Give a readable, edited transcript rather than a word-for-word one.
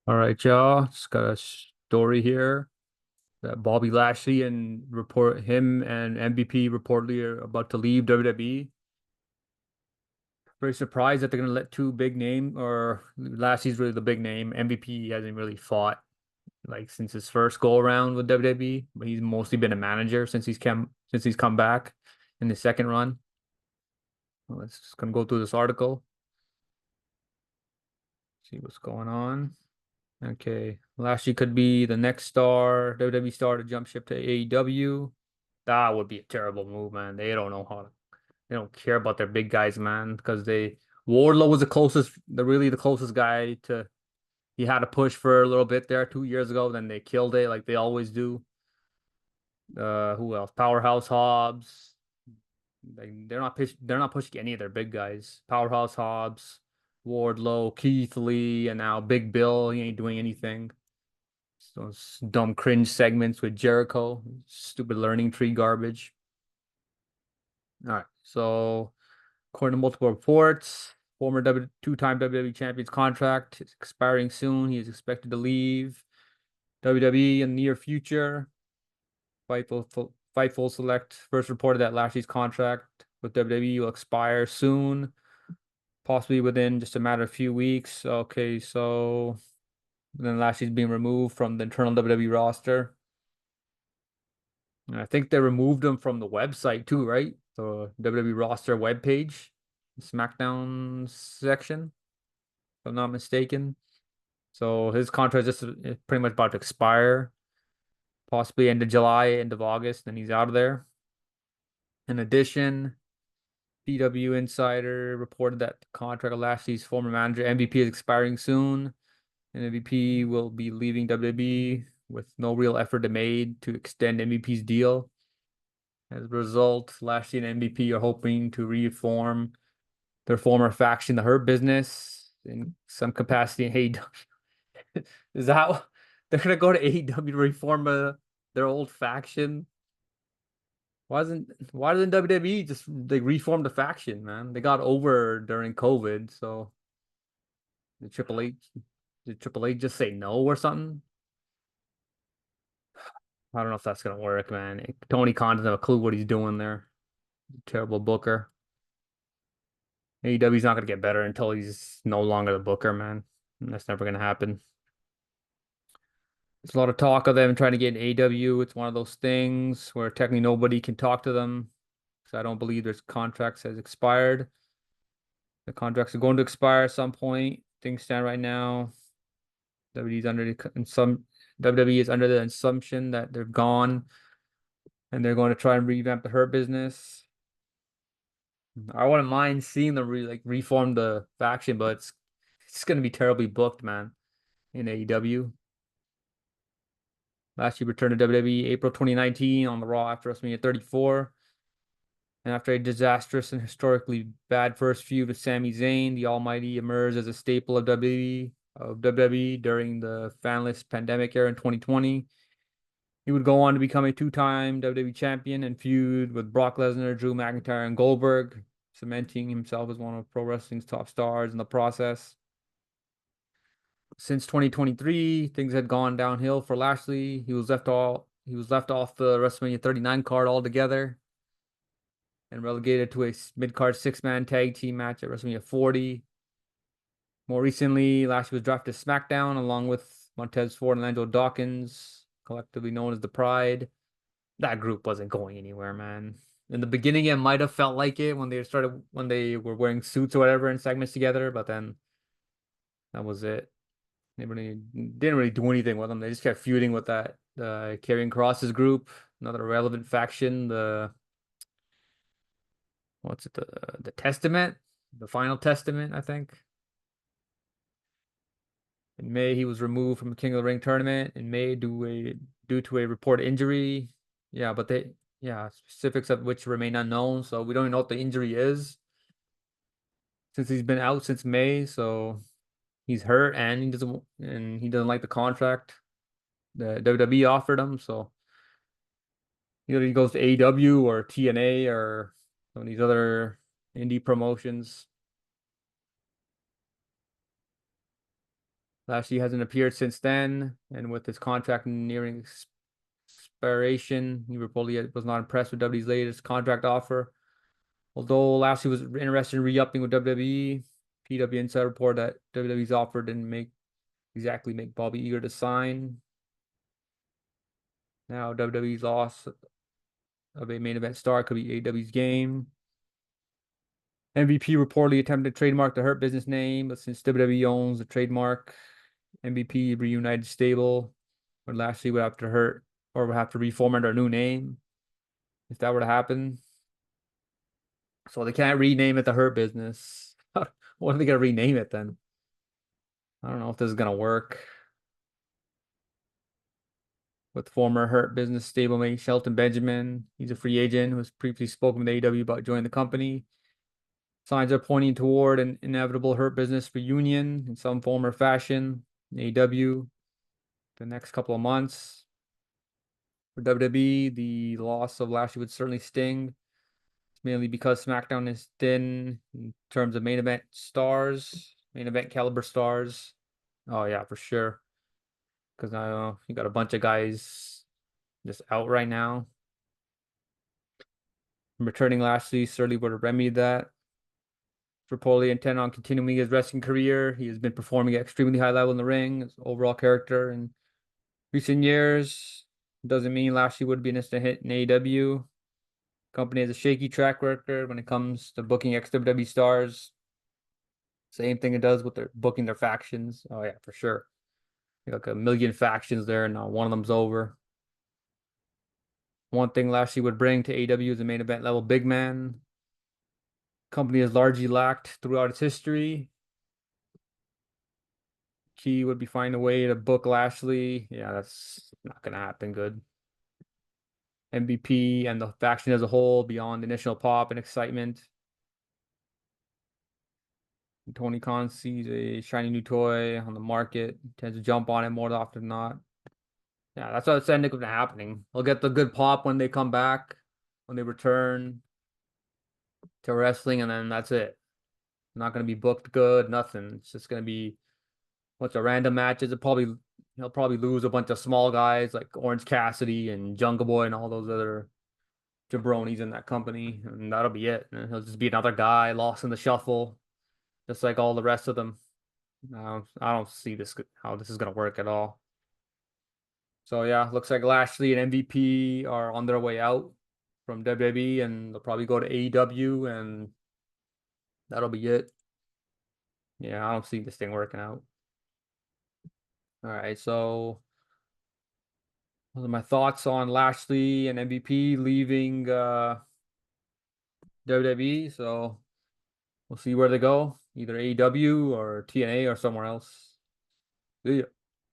All right, y'all. Just got a story here that Bobby Lashley and report him and MVP reportedly are about to leave WWE. Very surprised that they're gonna let two big name or Lashley's really the big name. MVP hasn't really fought like since his first go around with WWE, but he's mostly been a manager since he's come back in the second run. Let's just gonna go through this article, see what's going on. Okay, Lashley could be the next WWE star to jump ship to AEW. That would be a terrible move, man. They don't care about their big guys, man, because Wardlow was the closest guy he had to push for a little bit there 2 years ago. Then they killed it like they always do. Who else? Powerhouse Hobbs. They're not pushing any of their big guys. Powerhouse Hobbs, Wardlow, Keith Lee, and now Big Bill. He ain't doing anything. Those dumb cringe segments with Jericho, stupid learning tree garbage. All right. So, according to multiple reports, former two-time WWE champion's contract is expiring soon. He is expected to leave WWE in the near future. Fightful Select first reported that Lashley's contract with WWE will expire soon, possibly within just a matter of few weeks. Okay, so then Lashley's being removed from the internal WWE roster. And I think they removed him from the website too, right? The WWE roster webpage, SmackDown section, if I'm not mistaken. So his contract is pretty much about to expire, possibly end of July, end of August, then he's out of there. In addition, PW Insider reported that the contract of Lashley's former manager MVP is expiring soon, and MVP will be leaving WWE with no real effort made to extend MVP's deal. As a result, Lashley and MVP are hoping to reform their former faction, the Hurt Business, in some capacity in AEW. Is that what, they're gonna go to AEW to reform their old faction? Why doesn't WWE just reform the faction, man? They got over during COVID, so the Triple H did Triple H just say no or something? I don't know if that's gonna work, man. Tony Khan doesn't have a clue what he's doing there. Terrible booker. AEW's not gonna get better until he's no longer the booker, man. And that's never gonna happen. There's a lot of talk of them trying to get in AEW. It's one of those things where technically nobody can talk to them. So I don't believe their contracts has expired. The contracts are going to expire at some point. Things stand right now. WWE's under the in some WWE is under the assumption that they're gone and they're going to try and revamp the Hurt Business. I wouldn't mind seeing them reform the faction, but it's going to be terribly booked, man, in AEW. Last year returned to WWE April 2019 on the Raw after WrestleMania 34. And after a disastrous and historically bad first feud with Sami Zayn, the Almighty emerged as a staple of WWE during the fanless pandemic era in 2020. He would go on to become a two-time WWE champion and feud with Brock Lesnar, Drew McIntyre, and Goldberg, cementing himself as one of pro wrestling's top stars in the process. Since 2023, things had gone downhill for Lashley. He was left off the WrestleMania 39 card altogether and relegated to a mid-card six-man tag team match at WrestleMania 40. More recently, Lashley was drafted to SmackDown along with Montez Ford and Angelo Dawkins, collectively known as the Pride. That group wasn't going anywhere, man. In the beginning, it might have felt like it when they were wearing suits or whatever in segments together, but then that was it. They really didn't really do anything with them. They just kept feuding with that Karrion Kross's group, another relevant faction, the what's it, the Testament, the Final Testament, I think. In May, he was removed from the King of the Ring tournament in May due to a reported injury. Yeah, but specifics of which remain unknown. So we don't even know what the injury is since he's been out since May. So he's hurt and he doesn't like the contract that WWE offered him. So either he goes to AEW or TNA or some of these other indie promotions. Lashley hasn't appeared since then, and with his contract nearing expiration, he reportedly was not impressed with WWE's latest contract offer. Although Lashley was interested in re-upping with WWE, PW Insider report that WWE's offer didn't exactly make Bobby eager to sign. Now WWE's loss of a main event star could be AEW's game. MVP reportedly attempted to trademark the Hurt business name, but since WWE owns the trademark, MVP reunited stable, but Lashley would have to hurt or would have to reform under a new name if that were to happen. So they can't rename it the Hurt Business. What are they gonna rename it then? I don't know if this is gonna work. With former Hurt Business stablemate Shelton Benjamin, he's a free agent who has previously spoken with AEW about joining the company. Signs are pointing toward an inevitable Hurt Business reunion in some form or fashion in AEW the next couple of months. For WWE, the loss of Lashley would certainly sting, mainly because SmackDown is thin in terms of main event stars, main event caliber stars. Oh yeah, for sure. Because now you got a bunch of guys just out right now. Returning Lashley certainly would have remedied that. Reportedly intent on continuing his wrestling career. He has been performing at extremely high level in the ring. His overall character in recent years doesn't mean Lashley would be an instant hit in AEW. Company has a shaky track record when it comes to booking ex-WWE stars. Same thing it does with their booking their factions. Oh yeah, for sure. Like a million factions there, and not one of them's over. One thing Lashley would bring to AEW is a main event level big man. Company has largely lacked throughout its history. Key would be finding a way to book Lashley. Yeah, that's not gonna happen good. MVP and the faction as a whole, beyond initial pop and excitement. Tony Khan sees a shiny new toy on the market, tends to jump on it more often than not. Yeah, that's what's ending up happening. They'll get the good pop when they come back, when they return to wrestling, and then that's it. Not going to be booked good, nothing. It's just going to be a bunch of random matches. He'll probably lose a bunch of small guys like Orange Cassidy and Jungle Boy and all those other jabronis in that company, and that'll be it. And he'll just be another guy lost in the shuffle, just like all the rest of them. I don't see how this is going to work at all. So yeah, looks like Lashley and MVP are on their way out from WWE, and they'll probably go to AEW, and that'll be it. Yeah, I don't see this thing working out. All right, so those are my thoughts on Lashley and MVP leaving WWE. So we'll see where they go, either AEW or TNA or somewhere else. See ya.